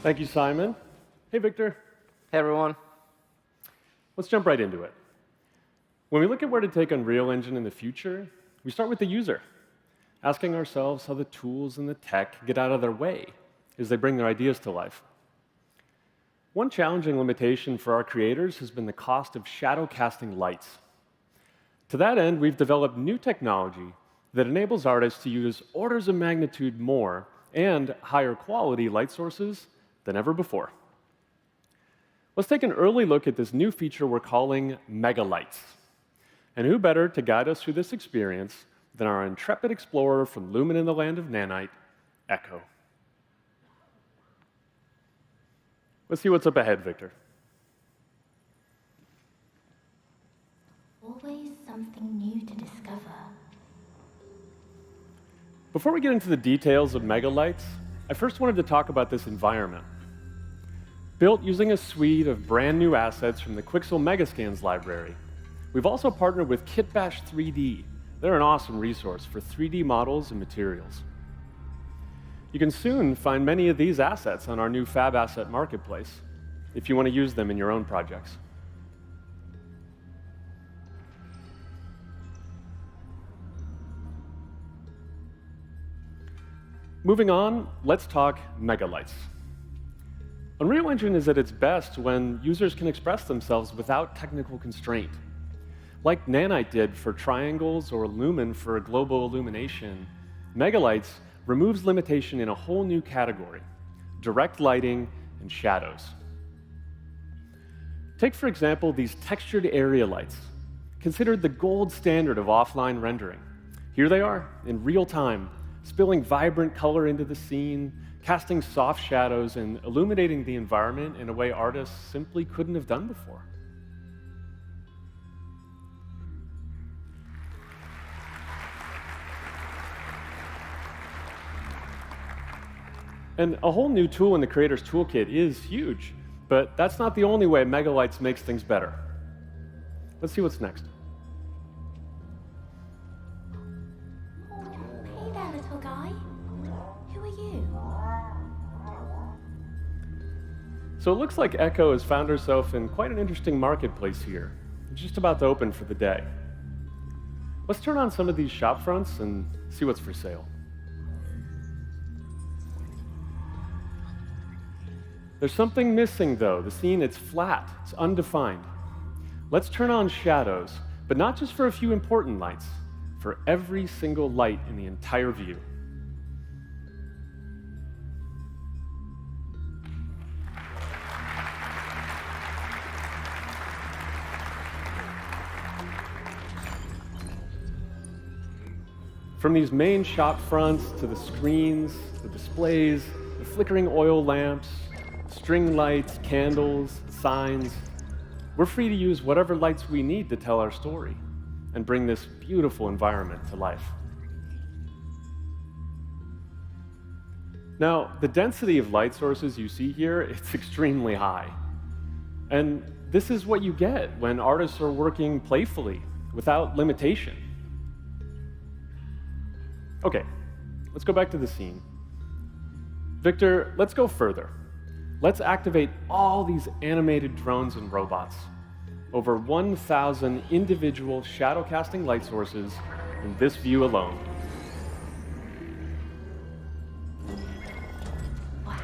Thank you, Simon. Hey, Victor. Hey, everyone. Let's jump right into it. When we look at where to take Unreal Engine in the future, we start with the user, asking ourselves how the tools and the tech get out of their way as they bring their ideas to life. One challenging limitation for our creators has been the cost of shadow casting lights. To that end, we've developed new technology that enables artists to use orders of magnitude more and higher quality light sources than ever before. Let's take an early look at this new feature we're calling Megalights. And who better to guide us through this experience than our intrepid explorer from Lumen in the Land of Nanite, Echo. Let's see what's up ahead, Victor. Always something new to discover. Before we get into the details of Megalights, I first wanted to talk about this environment. Built using a suite of brand new assets from the Quixel Megascans library, we've also partnered with Kitbash 3D. They're an awesome resource for 3D models and materials. You can soon find many of these assets on our new Fab Asset Marketplace if you want to use them in your own projects. Moving on, let's talk Megalights. Unreal Engine is at its best when users can express themselves without technical constraint. Like Nanite did for triangles or Lumen for global illumination, Megalights removes limitation in a whole new category: direct lighting and shadows. Take, for example, these textured area lights, considered the gold standard of offline rendering. Here they are, in real time, spilling vibrant color into the scene, casting soft shadows, and illuminating the environment in a way artists simply couldn't have done before. And a whole new tool in the Creator's Toolkit is huge, but that's not the only way Megalights makes things better. Let's see what's next. Hey there, little guy. Who are you? So it looks like Echo has found herself in quite an interesting marketplace here. It's just about to open for the day. Let's turn on some of these shop fronts and see what's for sale. There's something missing, though. The scene, it's flat, it's undefined. Let's turn on shadows, but not just for a few important lights, for every single light in the entire view. From these main shop fronts to the screens, the displays, the flickering oil lamps, string lights, candles, signs, we're free to use whatever lights we need to tell our story and bring this beautiful environment to life. Now, the density of light sources you see here, it's extremely high. And this is what you get when artists are working playfully, without limitation. Okay, let's go back to the scene. Victor, let's go further. Let's activate all these animated drones and robots. Over 1,000 individual shadow casting light sources in this view alone. Wow.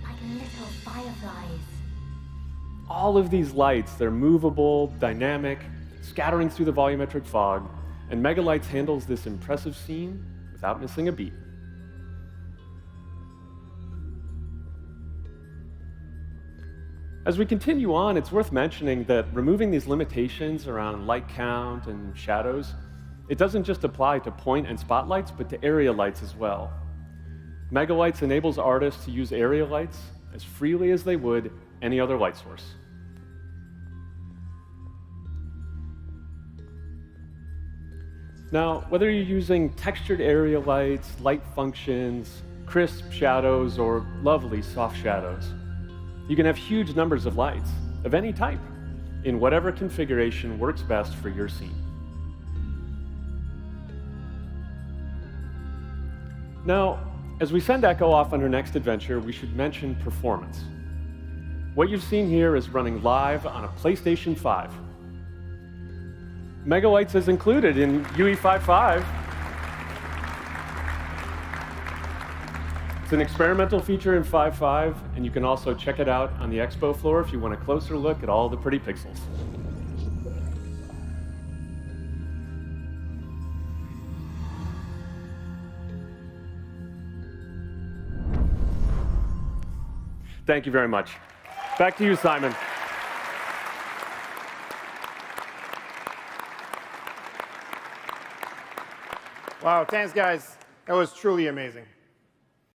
Like little fireflies. All of these lights, they're movable, dynamic, scattering through the volumetric fog, and Megalights handles this impressive scene without missing a beat. As we continue on, it's worth mentioning that removing these limitations around light count and shadows, it doesn't just apply to point and spotlights, but to area lights as well. Megalights enables artists to use area lights as freely as they would any other light source. Now, whether you're using textured area lights, light functions, crisp shadows, or lovely soft shadows, you can have huge numbers of lights of any type in whatever configuration works best for your scene. Now, As we send Echo off on her next adventure, we should mention performance. What you've seen here is running live on a PlayStation 5. Megalights is included in UE 5.5. It's an experimental feature in 5.5, and you can also check it out on the expo floor if you want a closer look at all the pretty pixels. Thank you very much. Back to you, Simon. Wow, thanks, guys. That was truly amazing.